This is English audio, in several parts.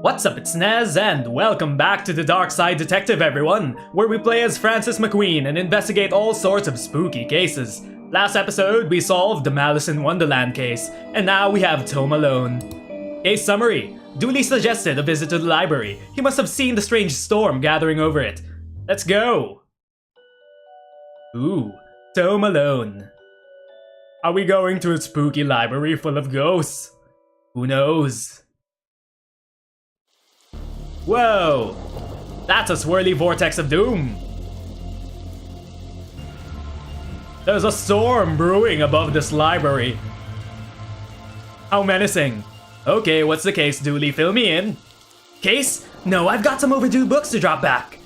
What's up, it's Nez, and welcome back to the Darkside Detective, everyone, where we play as Francis McQueen and investigate all sorts of spooky cases. Last episode, we solved the Malice in Wonderland case, and now we have TOME alone. Case summary. Dooley suggested a visit to the library. He must have seen the strange storm gathering over it. Let's go! Ooh, TOME alone. Are we going to a spooky library full of ghosts? Who knows? Whoa! That's a swirly vortex of doom! There's a storm brewing above this library. How menacing. Okay, what's the case, Dooley? Fill me in. Case? No, I've got some overdue books to drop back.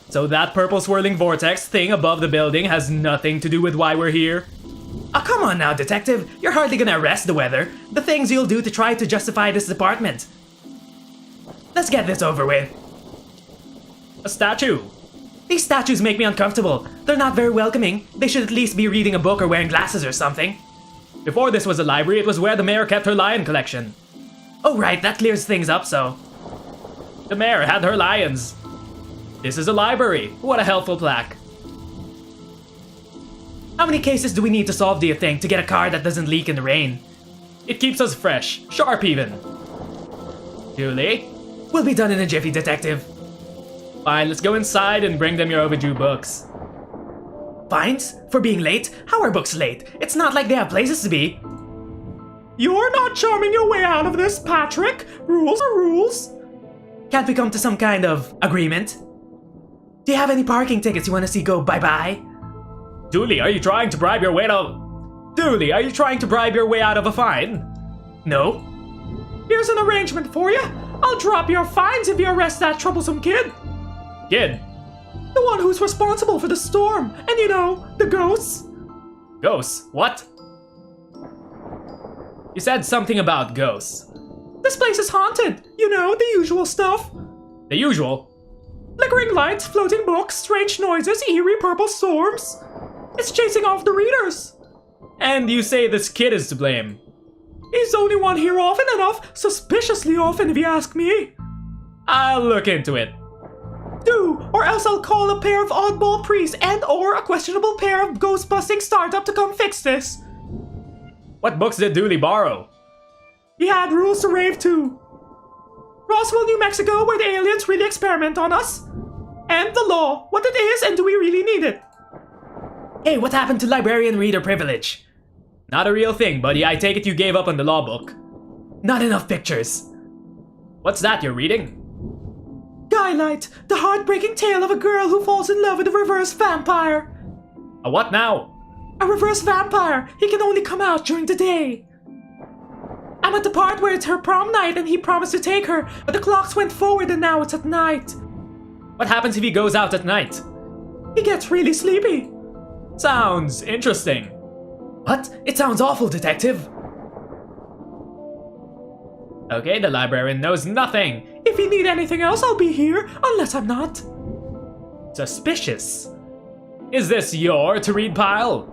So that purple swirling vortex thing above the building has nothing to do with why we're here? Oh, come on now, detective. You're hardly gonna arrest the weather. The things you'll do to try to justify this department. Let's get this over with. A statue. These statues make me uncomfortable. They're not very welcoming. They should at least be reading a book or wearing glasses or something. Before this was a library, it was where the mayor kept her lion collection. Oh right, that clears things up, so. The mayor had her lions. This is a library. What a helpful plaque. How many cases do we need to solve, do you think, to get a car that doesn't leak in the rain? It keeps us fresh, sharp even. Julie? We'll be done in a jiffy, detective. Fine, let's go inside and bring them your overdue books. Fines? For being late? How are books late? It's not like they have places to be. You're not charming your way out of this, Patrick. Rules are rules. Can't we come to some kind of agreement? Do you have any parking tickets you want to see go bye-bye? Dooley, are you trying to bribe your way out? Dooley, are you trying to bribe your way out of a fine? No. Here's an arrangement for you. I'll drop your fines if you arrest that troublesome kid. Kid? The one who's responsible for the storm, and you know, the ghosts. Ghosts? What? You said something about ghosts. This place is haunted. You know, the usual stuff. The usual? Flickering lights, floating books, strange noises, eerie purple storms. It's chasing off the readers. And you say this kid is to blame. He's only one here often enough, suspiciously often if you ask me. I'll look into it. Do, or else I'll call a pair of oddball priests and or a questionable pair of ghost-busting startup to come fix this. What books did Dooley borrow? He had Rules to Rave too. Roswell, New Mexico, where the aliens really experiment on us. And the law, what it is and do we really need it? Hey, what happened to librarian reader privilege? Not a real thing, buddy. I take it you gave up on the law book. Not enough pictures. What's that you're reading? Skylight, the heartbreaking tale of a girl who falls in love with a reverse vampire. A what now? A reverse vampire. He can only come out during the day. I'm at the part where it's her prom night and he promised to take her, but the clocks went forward and now it's at night. What happens if he goes out at night? He gets really sleepy. Sounds interesting. What? It sounds awful, detective. Okay, the librarian knows nothing. If you need anything else, I'll be here, unless I'm not. Suspicious. Is this your to-read pile?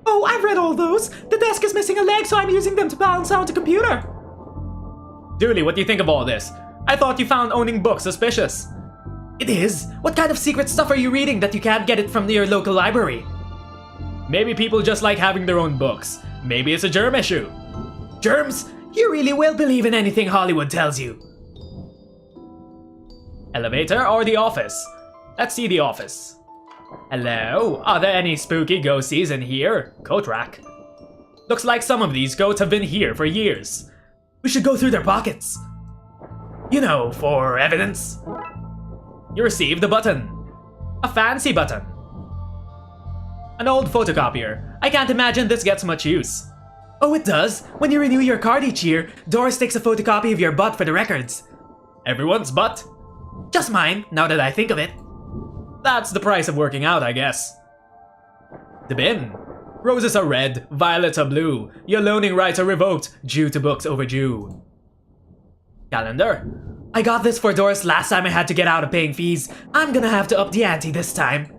Oh, I've read all those. The desk is missing a leg, so I'm using them to balance out the computer. Dooley, what do you think of all this? I thought you found owning books suspicious. It is. What kind of secret stuff are you reading that you can't get it from your local library? Maybe people just like having their own books. Maybe it's a germ issue. Germs? You really will believe in anything Hollywood tells you. Elevator or the office? Let's see the office. Hello? Are there any spooky ghosties in here? Coat rack. Looks like some of these goats have been here for years. We should go through their pockets. You know, for evidence. You received a button. A fancy button. An old photocopier. I can't imagine this gets much use. Oh, it does. When you renew your card each year, Doris takes a photocopy of your butt for the records. Everyone's butt? Just mine, now that I think of it. That's the price of working out, I guess. The bin. Roses are red, violets are blue. Your loaning rights are revoked due to books overdue. Calendar. I got this for Doris last time I had to get out of paying fees. I'm gonna have to up the ante this time.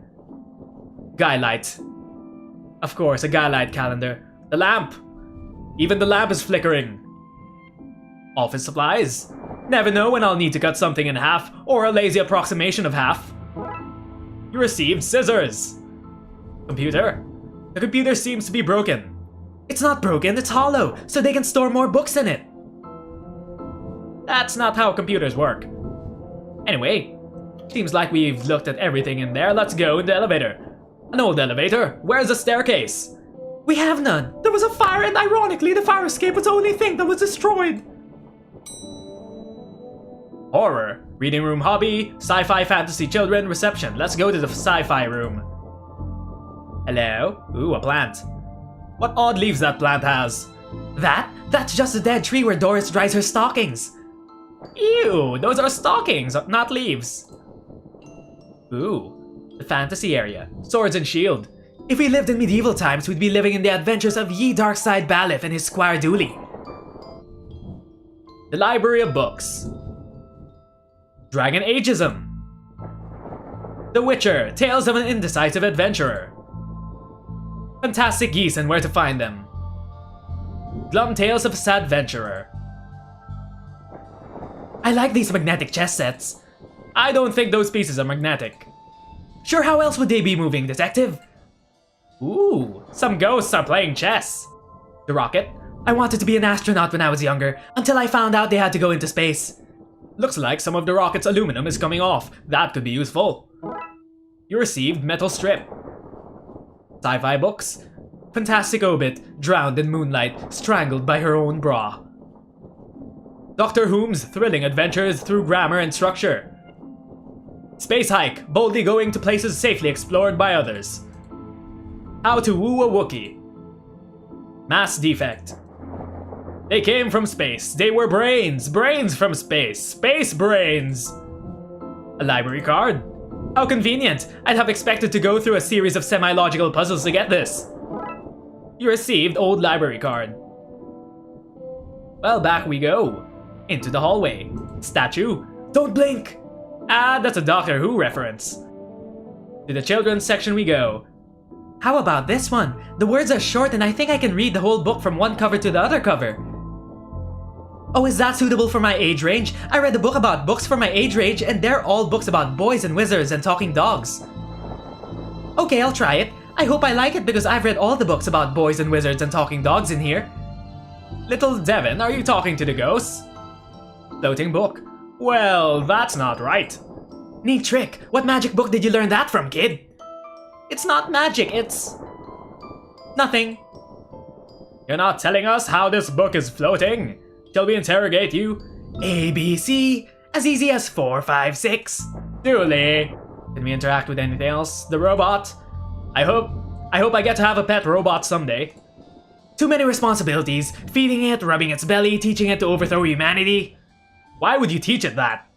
Guy light. Of course, a guy light calendar. The lamp. Even the lamp is flickering. Office supplies. Never know when I'll need to cut something in half, or a lazy approximation of half. You received scissors. Computer. The computer seems to be broken. It's not broken, it's hollow, so they can store more books in it. That's not how computers work. Anyway, seems like we've looked at everything in there. Let's go in the elevator. An old elevator. Where's the staircase? We have none. There was a fire and ironically the fire escape was the only thing that was destroyed. Horror. Reading room hobby. Sci-fi fantasy children reception. Let's go to the sci-fi room. Hello? Ooh, a plant. What odd leaves that plant has? That's just a dead tree where Doris dries her stockings. Ew, those are stockings, not leaves. Ooh, the fantasy area. Swords and shield. If we lived in medieval times, we'd be living in the adventures of ye Darkside Bailiff and his Squire Dooley. The library of books. Dragon Ageism. The Witcher, Tales of an Indecisive Adventurer. Fantastic Geese and Where to Find Them. Glum Tales of a Sad Adventurer. I like these magnetic chess sets. I don't think those pieces are magnetic. Sure, how else would they be moving, detective? Ooh, some ghosts are playing chess. The rocket. I wanted to be an astronaut when I was younger, until I found out they had to go into space. Looks like some of the rocket's aluminum is coming off. That could be useful. You received metal strip. Sci-fi books. Fantastic Obit, drowned in moonlight, strangled by her own bra. Dr. Whom's thrilling adventures through grammar and structure. Space hike, boldly going to places safely explored by others. How to woo a Wookiee. Mass defect. They came from space. They were brains. Brains from space. Space brains. A library card. How convenient. I'd have expected to go through a series of semi-logical puzzles to get this. You received old library card. Well, back we go. Into the hallway. Statue. Don't blink. Ah, that's a Doctor Who reference. To the children's section we go. How about this one? The words are short and I think I can read the whole book from one cover to the other cover. Oh, is that suitable for my age range? I read a book about books for my age range and they're all books about boys and wizards and talking dogs. Okay, I'll try it. I hope I like it because I've read all the books about boys and wizards and talking dogs in here. Little Devon, are you talking to the ghosts? Floating book. Well, that's not right. Neat trick. What magic book did you learn that from, kid? It's not magic, it's... nothing. You're not telling us how this book is floating? Shall we interrogate you? A, B, C, as easy as 4, 5, 6. Dooley. Can we interact with anything else? The robot? I hope I get to have a pet robot someday. Too many responsibilities. Feeding it, rubbing its belly, teaching it to overthrow humanity. Why would you teach it that?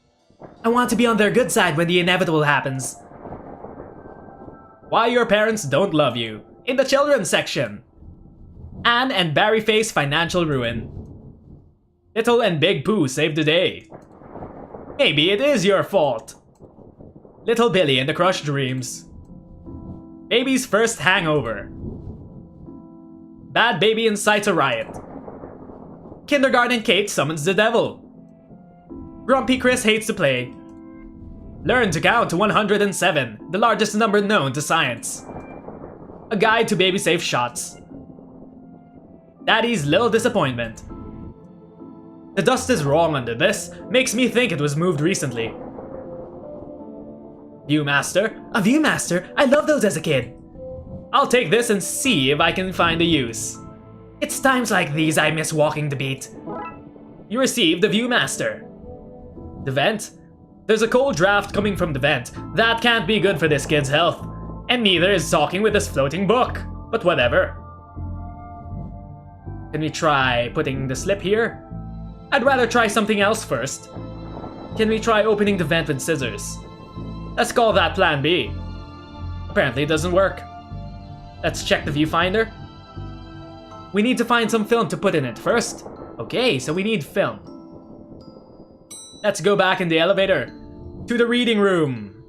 I want to be on their good side when the inevitable happens. Why your parents don't love you. In the children's section. Anne and Barry face financial ruin. Little and Big Pooh saved the day. Maybe it is your fault. Little Billy and the Crushed Dreams. Baby's first hangover. Bad baby incites a riot. Kindergarten Kate summons the devil. Grumpy Chris hates to play. Learn to count to 107, the largest number known to science. A guide to baby-safe shots. Daddy's little disappointment. The dust is wrong under this, makes me think it was moved recently. Viewmaster? A Viewmaster? I loved those as a kid. I'll take this and see if I can find a use. It's times like these I miss walking the beat. You received the Viewmaster. The vent? There's a cold draft coming from the vent. That can't be good for this kid's health. And neither is talking with this floating book. But whatever. Can we try putting the slip here? I'd rather try something else first. Can we try opening the vent with scissors? Let's call that plan B. Apparently it doesn't work. Let's check the viewfinder. We need to find some film to put in it first. Okay, so we need film. Let's go back in the elevator. To the reading room.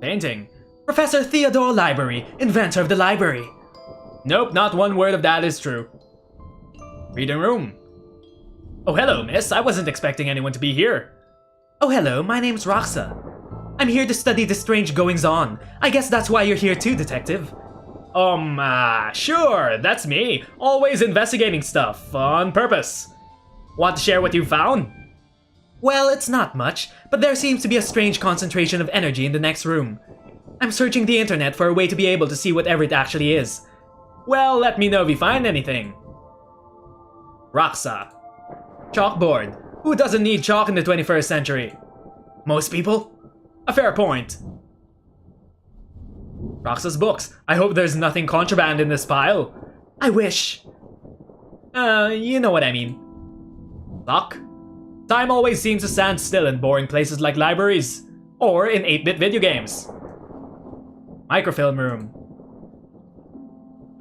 Painting. Professor Theodore Library, inventor of the library. Nope, not one word of that is true. Reading room. Oh, hello, miss. I wasn't expecting anyone to be here. Oh, hello. My name's Roxa. I'm here to study the strange goings-on. I guess that's why you're here too, Detective. Sure. That's me. Always investigating stuff. On purpose. Want to share what you found? Well, it's not much, but there seems to be a strange concentration of energy in the next room. I'm searching the internet for a way to be able to see whatever it actually is. Well, let me know if you find anything. Roxa. Chalkboard. Who doesn't need chalk in the 21st century? Most people? A fair point. Roxa's books. I hope there's nothing contraband in this pile. I wish. You know what I mean. Lock. Time always seems to stand still in boring places like libraries. Or in 8-bit video games. Microfilm room.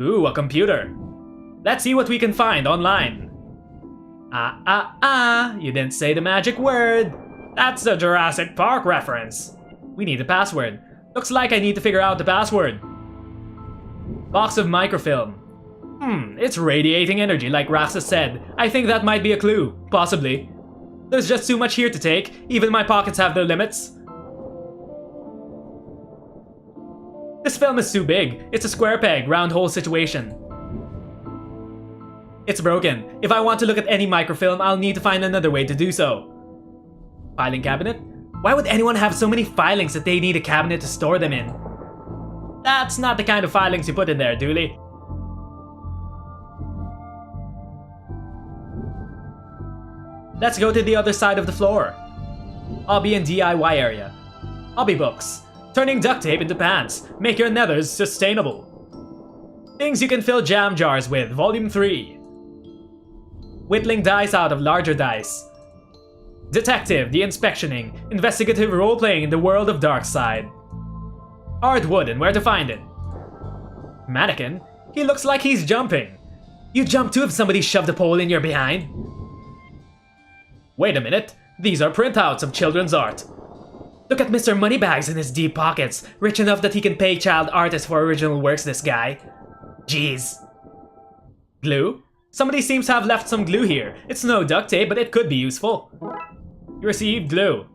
Ooh, a computer. Let's see what we can find online. You didn't say the magic word. That's a Jurassic Park reference. We need a password. Looks like I need to figure out the password. Box of microfilm. It's radiating energy like Roxa said. I think that might be a clue. Possibly. There's just too much here to take. Even my pockets have their limits. This film is too big. It's a square peg, round hole situation. It's broken. If I want to look at any microfilm, I'll need to find another way to do so. Filing cabinet? Why would anyone have so many filings that they need a cabinet to store them in? That's not the kind of filings you put in there, Dooley. Let's go to the other side of the floor. Hobby and DIY area. Hobby books. Turning duct tape into pants. Make your nethers sustainable. Things you can fill jam jars with, Volume 3. Whittling dice out of larger dice. Detective, the inspectioning. Investigative role-playing in the world of Darkside. Hard wood and where to find it. Mannequin? He looks like he's jumping. You'd jump too if somebody shoved a pole in your behind. Wait a minute. These are printouts of children's art. Look at Mr. Moneybags in his deep pockets. Rich enough that he can pay child artists for original works, this guy. Jeez. Glue? Somebody seems to have left some glue here. It's no duct tape, but it could be useful. You received glue.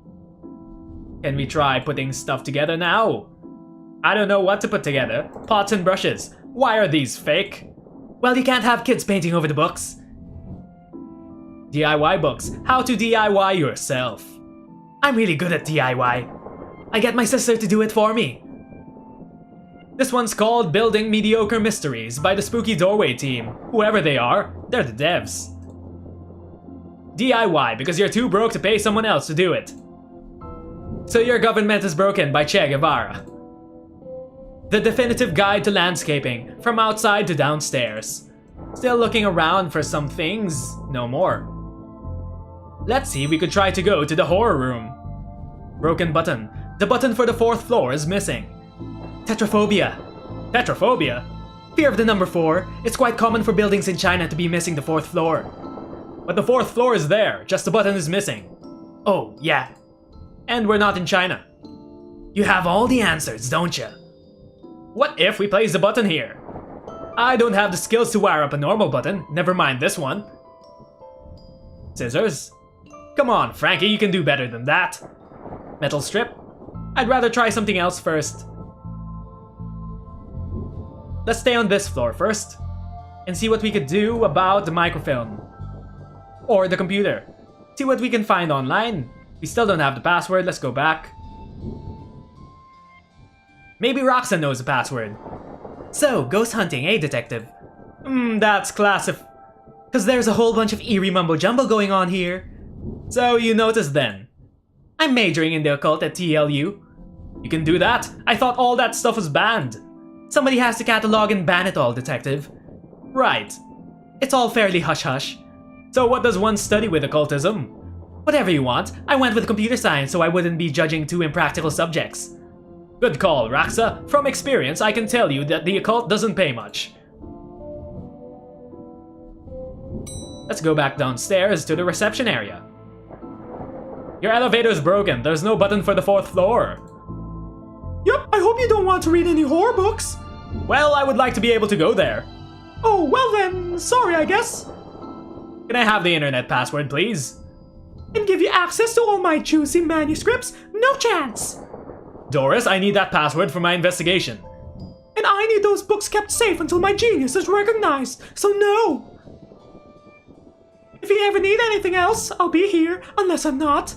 Can we try putting stuff together now? I don't know what to put together. Pots and brushes. Why are these fake? Well, you can't have kids painting over the books. DIY books. How to DIY yourself. I'm really good at DIY. I get my sister to do it for me. This one's called Building Mediocre Mysteries by the Spooky Doorway team. Whoever they are, they're the devs. DIY because you're too broke to pay someone else to do it. So Your Government is Broken by Che Guevara. The Definitive Guide to Landscaping, from outside to downstairs. Still looking around for some things? No more. Let's see if we could try to go to the horror room. Broken button. The button for the 4th floor is missing. Tetraphobia. Tetraphobia? Fear of the number 4. It's quite common for buildings in China to be missing the 4th floor. But the 4th floor is there, just the button is missing. Oh, yeah. And we're not in China. You have all the answers, don't you? What if we place the button here? I don't have the skills to wire up a normal button, never mind this one. Scissors? Come on, Frankie, you can do better than that. Metal strip? I'd rather try something else first. Let's stay on this floor first, and see what we could do about the microfilm. Or the computer. See what we can find online. We still don't have the password, let's go back. Maybe Roxa knows the password. So, ghost hunting, eh, Detective? That's classif... Cause there's a whole bunch of eerie mumbo-jumbo going on here. So, you noticed then. I'm majoring in the occult at TLU. You can do that? I thought all that stuff was banned. Somebody has to catalog and ban it all, Detective. Right. It's all fairly hush-hush. So what does one study with occultism? Whatever you want. I went with computer science so I wouldn't be judging two impractical subjects. Good call, Roxa. From experience, I can tell you that the occult doesn't pay much. Let's go back downstairs to the reception area. Your elevator's broken. There's no button for the 4th floor. Yep, I hope you don't want to read any horror books. Well, I would like to be able to go there. Oh, well then, sorry, I guess. Can I have the internet password, please? And give you access to all my juicy manuscripts? No chance! Doris, I need that password for my investigation. And I need those books kept safe until my genius is recognized, so no! If you ever need anything else, I'll be here, unless I'm not.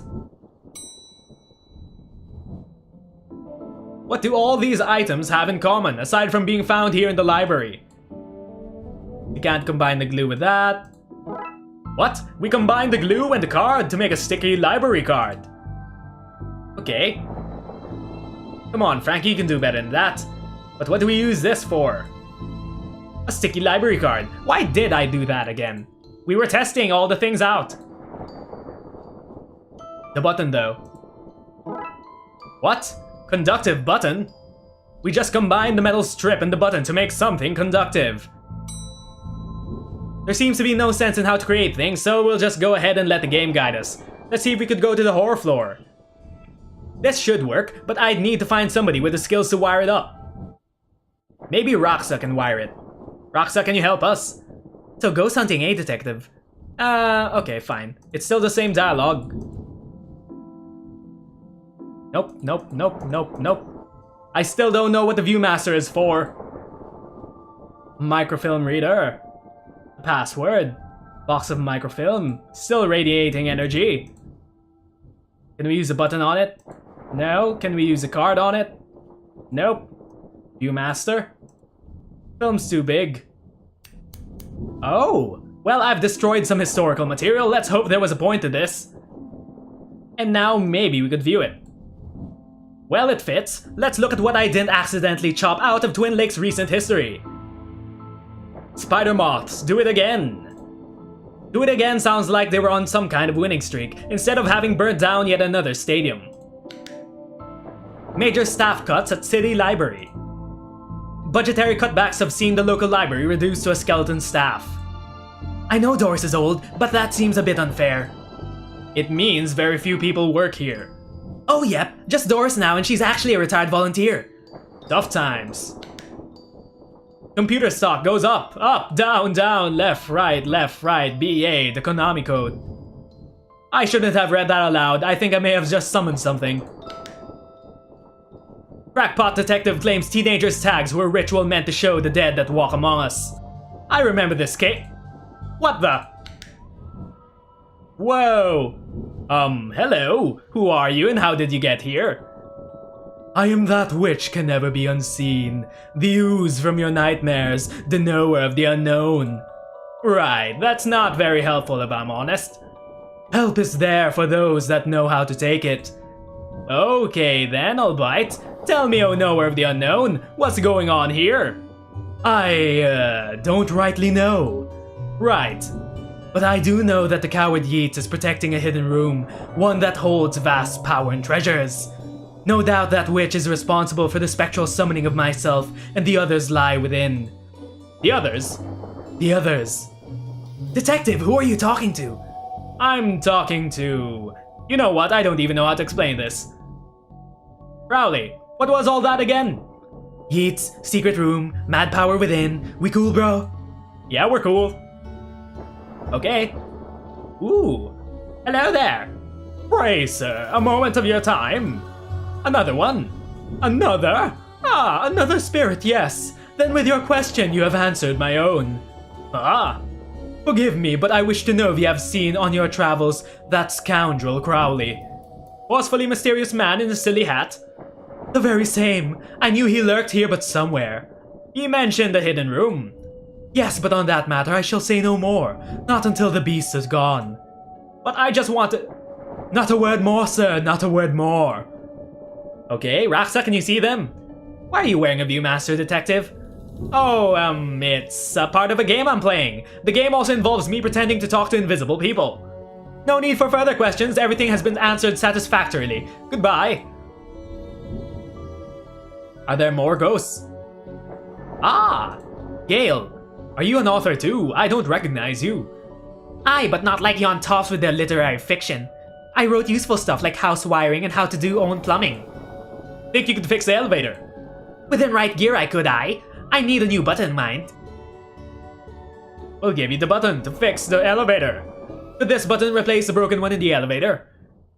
What do all these items have in common, aside from being found here in the library? You can't combine the glue with that. What? We combined the glue and the card to make a sticky library card. Okay. Come on, Frankie, you can do better than that. But what do we use this for? A sticky library card. Why did I do that again? We were testing all the things out. The button, though. What? Conductive button? We just combined the metal strip and the button to make something conductive. There seems to be no sense in how to create things, so we'll just go ahead and let the game guide us. Let's see if we could go to the horror floor. This should work, but I'd need to find somebody with the skills to wire it up. Maybe Roxa can wire it. Roxa, can you help us? So ghost hunting, eh, detective? Okay, fine. It's still the same dialogue. Nope, nope, nope, nope, nope. I still don't know what the Viewmaster is for. Microfilm reader. Password. Box of microfilm. Still radiating energy. Can we use a button on it? No. Can we use a card on it? Nope. Viewmaster. Film's too big. Oh! Well, I've destroyed some historical material. Let's hope there was a point to this. And now maybe we could view it. Well, it fits. Let's look at what I didn't accidentally chop out of Twin Lakes' recent history. Spider moths, do it again. Do it again sounds like they were on some kind of winning streak, instead of having burnt down yet another stadium. Major staff cuts at City Library. Budgetary cutbacks have seen the local library reduced to a skeleton staff. I know Doris is old, but that seems a bit unfair. It means very few people work here. Oh yep, just Doris now, and she's actually a retired volunteer. Tough times. Computer stock goes up, up, down, down, left, right, BA, the Konami code. I shouldn't have read that aloud. I think I may have just summoned something. Crackpot detective claims teenagers' tags were a ritual meant to show the dead that walk among us. I remember this case. What the? Whoa. Hello. Who are you and how did you get here? I am that which can never be unseen. The ooze from your nightmares, the knower of the unknown. Right, that's not very helpful if I'm honest. Help is there for those that know how to take it. Okay then, I'll bite. Tell me, oh knower of the unknown, what's going on here? I, don't rightly know. Right. But I do know that the coward Yeats is protecting a hidden room, one that holds vast power and treasures. No doubt that witch is responsible for the spectral summoning of myself, and the others lie within. The others? The others. Detective, who are you talking to? I'm talking to... You know what, I don't even know how to explain this. Crowley, what was all that again? Yeats, secret room, mad power within. We cool, bro? Yeah, we're cool. Okay. Ooh. Hello there. Pray, sir, a moment of your time. Another one. Another? Ah, another spirit, yes. Then with your question, you have answered my own. Ah. Forgive me, but I wish to know if you have seen on your travels that scoundrel Crowley. Forcefully mysterious man in a silly hat? The very same. I knew he lurked here but somewhere. He mentioned the hidden room. Yes, but on that matter I shall say no more. Not until the beast is gone. But I just want to... Not a word more, sir, not a word more. Okay, Roxa, can you see them? Why are you wearing a Viewmaster, detective? Oh, it's a part of a game I'm playing. The game also involves me pretending to talk to invisible people. No need for further questions, everything has been answered satisfactorily. Goodbye. Are there more ghosts? Ah! Gale, are you an author too? I don't recognize you. Aye, but not like you on tops with their literary fiction. I wrote useful stuff like house wiring and how to do own plumbing. Think you could fix the elevator? Within right gear I could, I need a new button, mind. We'll give you the button to fix the elevator. Could this button replace the broken one in the elevator?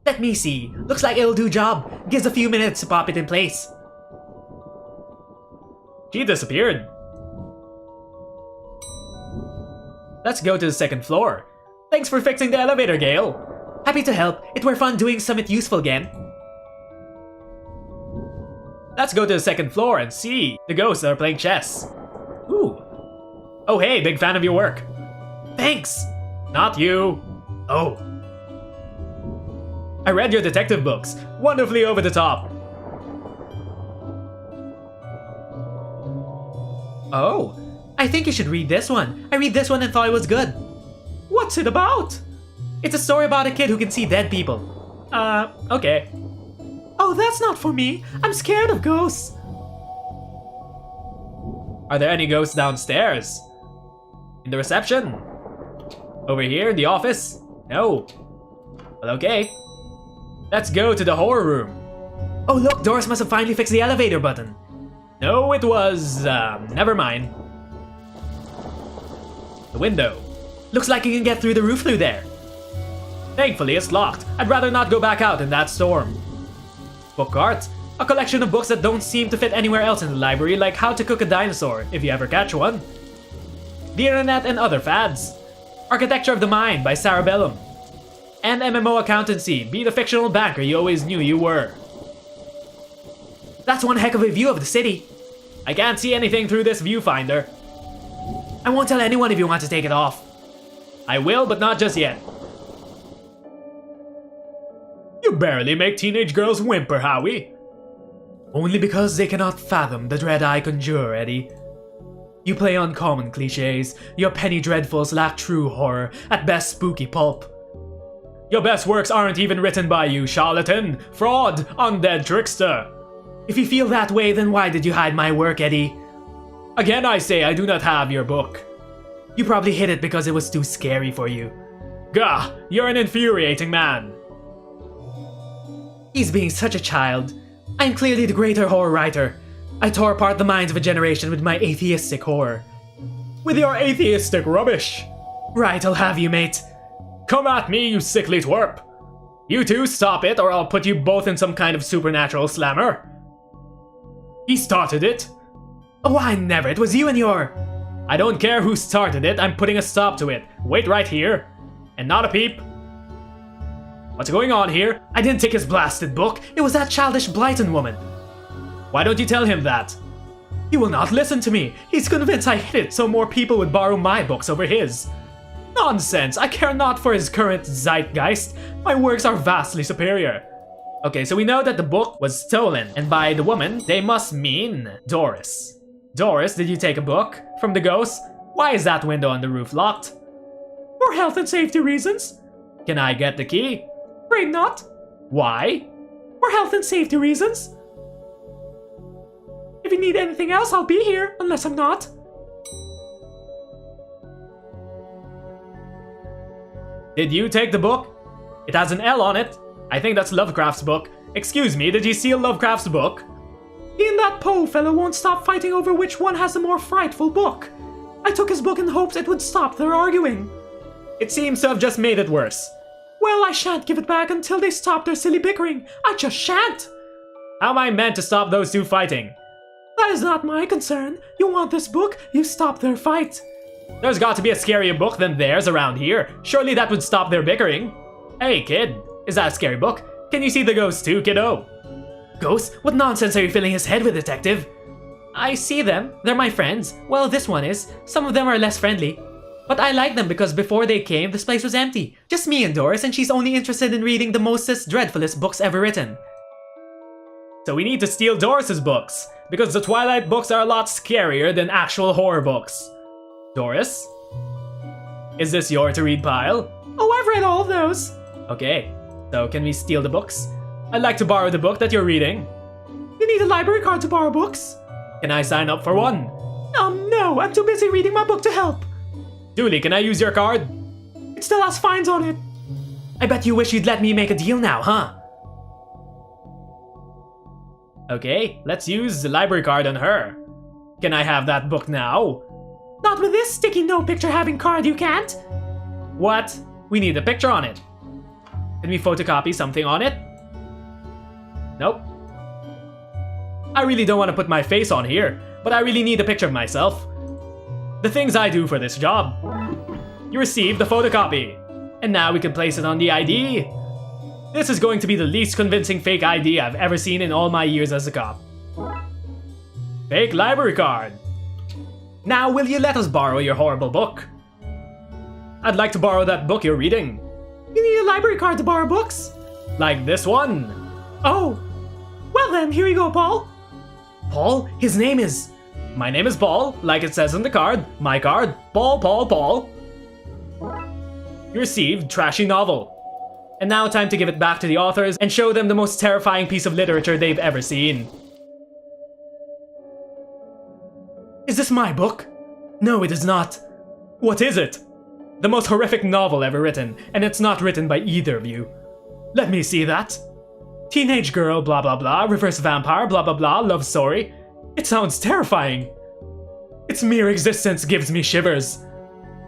Let me see. Looks like it'll do job. Gives a few minutes to pop it in place. She disappeared. Let's go to the second floor. Thanks for fixing the elevator, Gale. Happy to help. It were fun doing something useful again. Let's go to the second floor and see the ghosts that are playing chess. Ooh. Oh hey, big fan of your work. Thanks. Not you. Oh. I read your detective books. Wonderfully over the top. Oh. I think you should read this one. I read this one and thought it was good. What's it about? It's a story about a kid who can see dead people. Okay. Oh, that's not for me. I'm scared of ghosts. Are there any ghosts downstairs? In the reception? Over here in the office? No. Well, okay. Let's go to the horror room. Oh look, Doris must have finally fixed the elevator button. No, it was, never mind. The window. Looks like you can get through the roof through there. Thankfully, it's locked. I'd rather not go back out in that storm. Book art. A collection of books that don't seem to fit anywhere else in the library, like How to Cook a Dinosaur, if you ever catch one. The Internet and Other Fads. Architecture of the Mind by Sarah Bellum. And MMO Accountancy, Be the Fictional Banker You Always Knew You Were. That's one heck of a view of the city. I can't see anything through this viewfinder. I won't tell anyone if you want to take it off. I will, but not just yet. You barely make teenage girls whimper, Howie. Only because they cannot fathom the dread I conjure, Eddie. You play uncommon cliches. Your penny dreadfuls lack true horror, at best spooky pulp. Your best works aren't even written by you, charlatan, fraud, undead trickster. If you feel that way, then why did you hide my work, Eddie? Again I say I do not have your book. You probably hid it because it was too scary for you. Gah, you're an infuriating man. He's being such a child. I am clearly the greater horror writer. I tore apart the minds of a generation with my atheistic horror. With your atheistic rubbish. Right, I'll have you, mate. Come at me, you sickly twerp. You two, stop it, or I'll put you both in some kind of supernatural slammer. He started it. Oh, I never. It was you and your... I don't care who started it, I'm putting a stop to it. Wait right here. And not a peep. What's going on here? I didn't take his blasted book. It was that childish Blyton woman. Why don't you tell him that? He will not listen to me. He's convinced I hid it so more people would borrow my books over his. Nonsense! I care not for his current zeitgeist. My works are vastly superior. Okay, so we know that the book was stolen, and by the woman, they must mean Doris. Doris, did you take a book from the ghost? Why is that window on the roof locked? For health and safety reasons. Can I get the key? Afraid not. Why? For health and safety reasons. If you need anything else, I'll be here, unless I'm not. Did you take the book? It has an L on it. I think that's Lovecraft's book. Excuse me, did you steal Lovecraft's book? He and that Poe fellow won't stop fighting over which one has the more frightful book. I took his book in hopes it would stop their arguing. It seems to have just made it worse. Well, I shan't give it back until they stop their silly bickering. I just shan't. How am I meant to stop those two fighting? That is not my concern. You want this book, you stop their fight. There's got to be a scarier book than theirs around here. Surely that would stop their bickering. Hey, kid. Is that a scary book? Can you see the ghosts too, kiddo? Ghosts? What nonsense are you filling his head with, detective? I see them. They're my friends. Well, this one is. Some of them are less friendly. But I like them because before they came, this place was empty. Just me and Doris, and she's only interested in reading the mostest, dreadfulest books ever written. So we need to steal Doris's books, because the Twilight books are a lot scarier than actual horror books. Doris? Is this your to-read pile? Oh, I've read all of those. Okay, so can we steal the books? I'd like to borrow the book that you're reading. You need a library card to borrow books? Can I sign up for one? No, I'm too busy reading my book to help. Dooley, can I use your card? It still has fines on it. I bet you wish you'd let me make a deal now, huh? Okay, let's use the library card on her. Can I have that book now? Not with this sticky no picture having card, you can't. What? We need a picture on it. Can we photocopy something on it? Nope. I really don't want to put my face on here, but I really need a picture of myself. The things I do for this job. You received the photocopy, and now we can place it on the ID. This is going to be the least convincing fake ID I've ever seen in all my years as a cop. Fake library card. Now will you let us borrow your horrible book? I'd like to borrow that book you're reading. You need a library card to borrow books? Like this one. Oh. Well then, here you go, Paul. Paul? His name is... My name is Paul, like it says on the card. My card. Paul, Paul, Paul. You received trashy novel. And now time to give it back to the authors and show them the most terrifying piece of literature they've ever seen. Is this my book? No, it is not. What is it? The most horrific novel ever written, and it's not written by either of you. Let me see that. Teenage girl, blah blah blah, reverse vampire, blah blah blah, love story. It sounds terrifying. Its mere existence gives me shivers.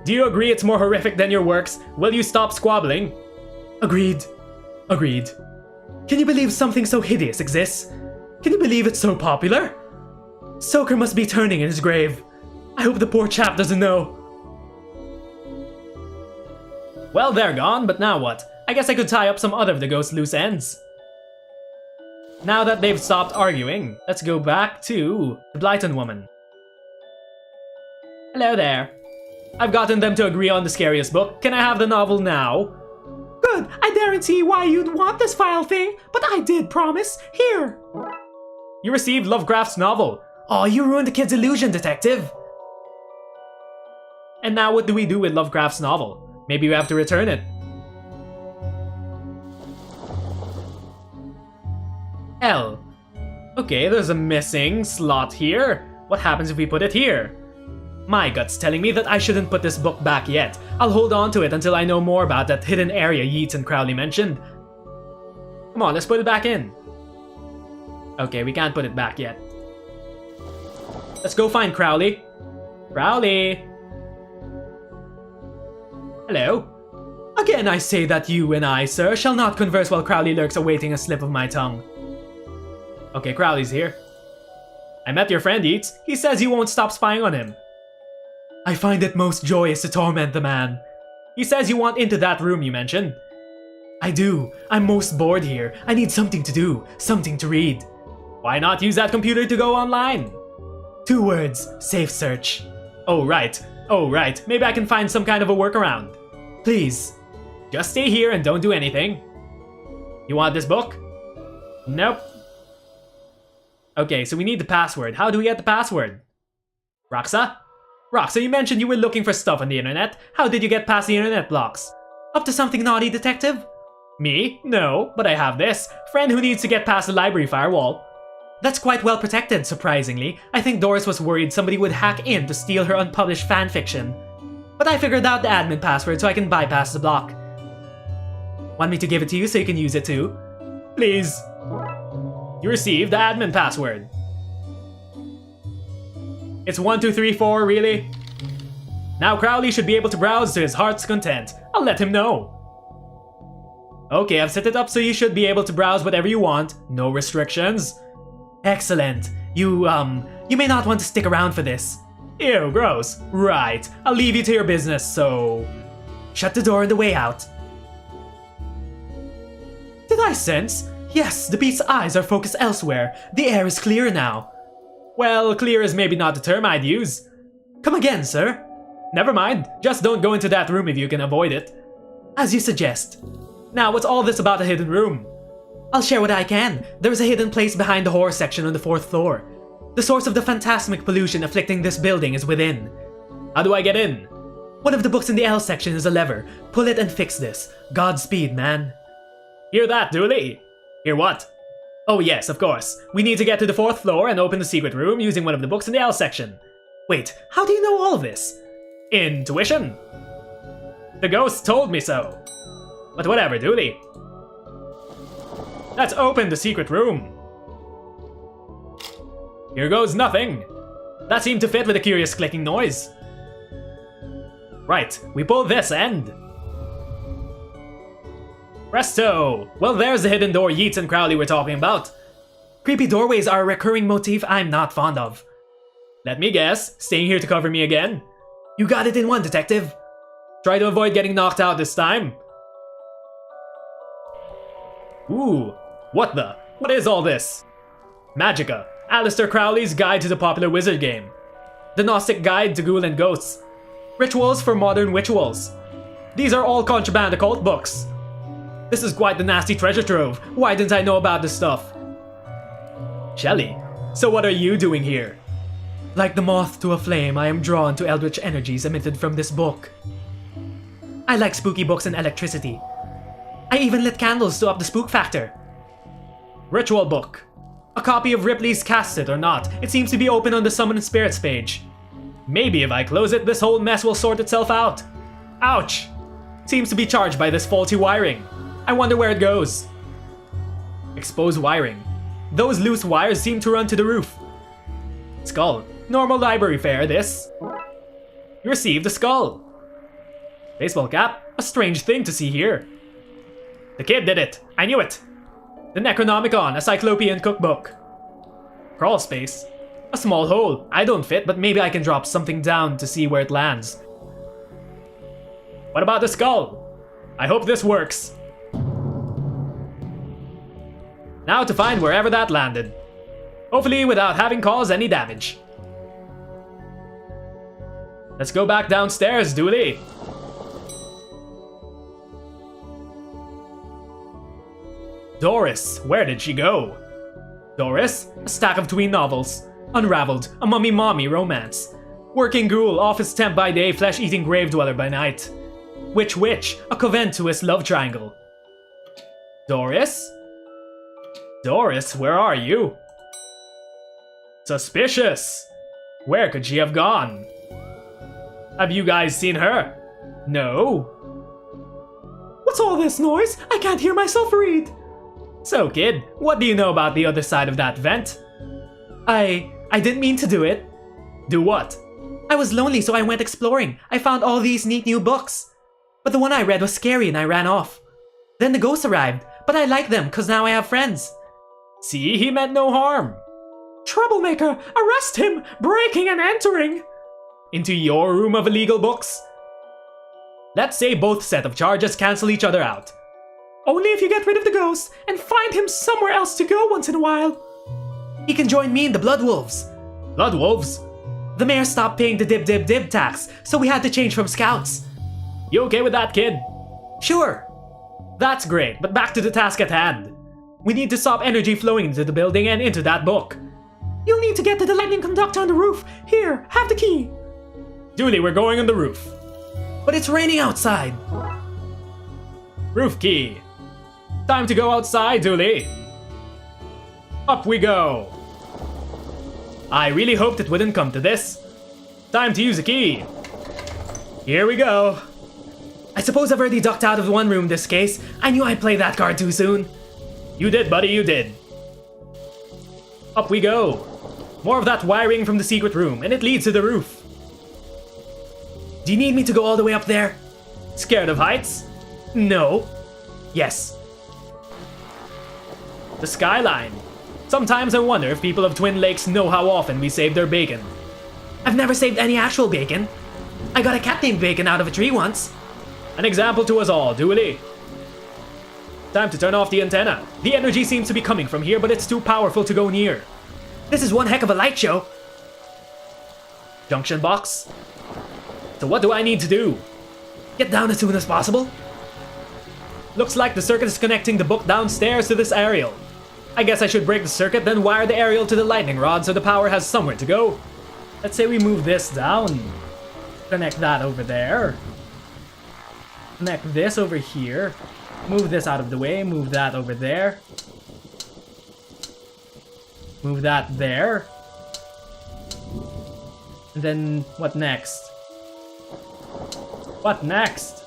Do you agree it's more horrific than your works? Will you stop squabbling? Agreed. Agreed. Can you believe something so hideous exists? Can you believe it's so popular? Stoker must be turning in his grave. I hope the poor chap doesn't know. Well, they're gone, but now what? I guess I could tie up some other of the ghost's loose ends. Now that they've stopped arguing, let's go back to the Blyton woman. Hello there. I've gotten them to agree on the scariest book. Can I have the novel now? Good. I daren't see why you'd want this file thing, but I did promise. Here. You received Lovecraft's novel. Oh, you ruined the kid's illusion, detective. And now what do we do with Lovecraft's novel? Maybe we have to return it. L. Okay, there's a missing slot here. What happens if we put it here? My gut's telling me that I shouldn't put this book back yet. I'll hold on to it until I know more about that hidden area Yeats and Crowley mentioned. Come on, let's put it back in. Okay, we can't put it back yet. Let's go find Crowley. Crowley! Hello? Again I say that you and I, sir, shall not converse while Crowley lurks awaiting a slip of my tongue. Okay, Crowley's here. I met your friend, Yeats. He says you won't stop spying on him. I find it most joyous to torment the man. He says you want into that room you mentioned. I do. I'm most bored here. I need something to do, something to read. Why not use that computer to go online? 2 words, safe search. Oh right, maybe I can find some kind of a workaround. Please. Just stay here and don't do anything. You want this book? Nope. Okay, so we need the password. How do we get the password? Roxa? Roxa, you mentioned you were looking for stuff on the internet. How did you get past the internet blocks? Up to something naughty, detective? Me? No, but I have this. Friend who needs to get past the library firewall. That's quite well protected, surprisingly. I think Doris was worried somebody would hack in to steal her unpublished fanfiction. But I figured out the admin password so I can bypass the block. Want me to give it to you so you can use it too? Please. You received the admin password. It's 1234, really? Now Crowley should be able to browse to his heart's content. I'll let him know. Okay, I've set it up so you should be able to browse whatever you want. No restrictions. Excellent. You may not want to stick around for this. Ew, gross. Right. I'll leave you to your business, so... Shut the door on the way out. Did I sense? Yes, the beast's eyes are focused elsewhere. The air is clear now. Well, clear is maybe not the term I'd use. Come again, sir. Never mind. Just don't go into that room if you can avoid it. As you suggest. Now, what's all this about a hidden room? I'll share what I can. There is a hidden place behind the horror section on the 4th floor. The source of the phantasmic pollution afflicting this building is within. How do I get in? One of the books in the L section is a lever. Pull it and fix this. Godspeed, man. Hear that, Dooley? Hear what? Oh yes, of course. We need to get to the 4th floor and open the secret room using one of the books in the L section. Wait, how do you know all of this? Intuition. The ghost told me so. But whatever, Dooley. Let's open the secret room. Here goes nothing. That seemed to fit with a curious clicking noise. Right, we pull this end. Presto! Well, there's the hidden door Yeats and Crowley were talking about. Creepy doorways are a recurring motif I'm not fond of. Let me guess, staying here to cover me again? You got it in one, detective. Try to avoid getting knocked out this time. Ooh, what is all this? Magica, Aleister Crowley's Guide to the Popular Wizard Game. The Gnostic Guide to Ghoul and Ghosts. Rituals for Modern Rituals. These are all contraband occult books. This is quite the nasty treasure trove. Why didn't I know about this stuff? Shelley, so what are you doing here? Like the moth to a flame, I am drawn to eldritch energies emitted from this book. I like spooky books and electricity. I even lit candles to up the spook factor. Ritual book. A copy of Ripley's Cast It or Not. It seems to be open on the Summon Spirits page. Maybe if I close it, this whole mess will sort itself out. Ouch! Seems to be charged by this faulty wiring. I wonder where it goes. Exposed wiring. Those loose wires seem to run to the roof. Skull. Normal library fare, this. You received a skull. Baseball cap. A strange thing to see here. The kid did it. I knew it. The Necronomicon, a Cyclopean cookbook. Crawl space. A small hole. I don't fit, but maybe I can drop something down to see where it lands. What about the skull? I hope this works. Now to find wherever that landed. Hopefully without having caused any damage. Let's go back downstairs, Dooley. Doris, where did she go? Doris, a stack of tween novels. Unraveled, a mummy-mommy romance. Working ghoul, office temp by day, flesh-eating grave dweller by night. Witch, a Coventuous love triangle. Doris? Doris, where are you? Suspicious. Where could she have gone? Have you guys seen her? No. What's all this noise? I can't hear myself read. So, kid, what do you know about the other side of that vent? I didn't mean to do it. Do what? I was lonely, so I went exploring. I found all these neat new books. But the one I read was scary and I ran off. Then the ghosts arrived, but I like them because now I have friends. See, he meant no harm. Troublemaker! Arrest him! Breaking and entering! Into your room of illegal books? Let's say both set of charges cancel each other out. Only if you get rid of the ghost and find him somewhere else to go once in a while. He can join me in the Blood Wolves. Blood Wolves? The mayor stopped paying the dib tax, so we had to change from scouts. You okay with that, kid? Sure. That's great, but back to the task at hand. We need to stop energy flowing into the building and into that book. You'll need to get to the lightning conductor on the roof. Here, have the key. Dooley, we're going on the roof. But it's raining outside. Roof key. Time to go outside, Dooley. Up we go. I really hoped it wouldn't come to this. Time to use the key. Here we go. I suppose I've already ducked out of one room this case. I knew I'd play that card too soon. You did, buddy, you did. Up we go. More of that wiring from the secret room, and it leads to the roof. Do you need me to go all the way up there? Scared of heights? No. Yes. The skyline. Sometimes I wonder if people of Twin Lakes know how often we save their bacon. I've never saved any actual bacon. I got a cat named Bacon out of a tree once. An example to us all, Dooley. Time to turn off the antenna. The energy seems to be coming from here, but it's too powerful to go near. This is one heck of a light show. Junction box. So what do I need to do? Get down as soon as possible. Looks like the circuit is connecting the book downstairs to this aerial. I guess I should break the circuit, then wire the aerial to the lightning rod so the power has somewhere to go. Let's say we move this down. Connect that over there. Connect this over here. Move this out of the way, move that over there. Move that there. And then, what next? What next?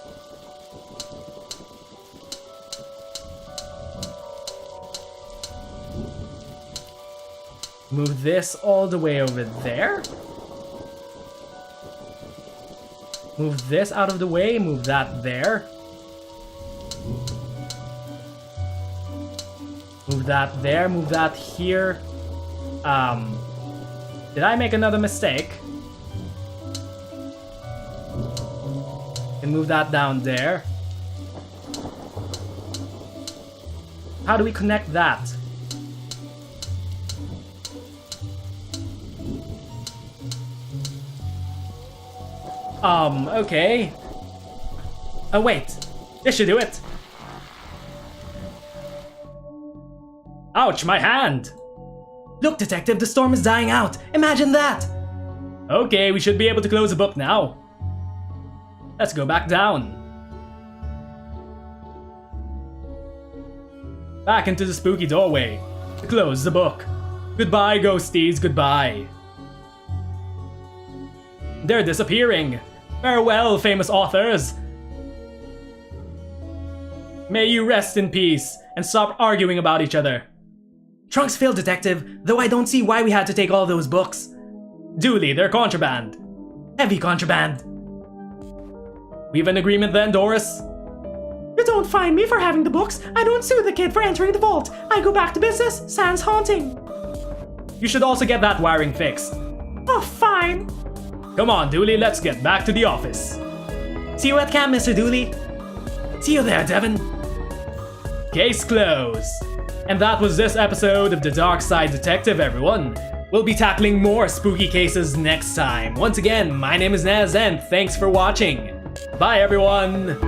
Move this all the way over there. Move this out of the way, move that there. Move that there, move that here. Did I make another mistake? And move that down there. How do we connect that? Okay. Oh, wait. This should do it. Ouch, my hand! Look, Detective, the storm is dying out. Imagine that! Okay, we should be able to close the book now. Let's go back down. Back into the spooky doorway. To close the book. Goodbye, ghosties, goodbye. They're disappearing. Farewell, famous authors. May you rest in peace and stop arguing about each other. Trunks filled, Detective, though I don't see why we had to take all those books. Duly, they're contraband. Heavy contraband. We have an agreement then, Doris? You don't fine me for having the books. I don't sue the kid for entering the vault. I go back to business, sans haunting. You should also get that wiring fixed. Oh, fine. Come on, Dooley, let's get back to the office. See you at camp, Mr. Dooley. See you there, Devin. Case closed. And that was this episode of the Darkside Detective, everyone. We'll be tackling more spooky cases next time. Once again, my name is Nez, and thanks for watching. Bye, everyone.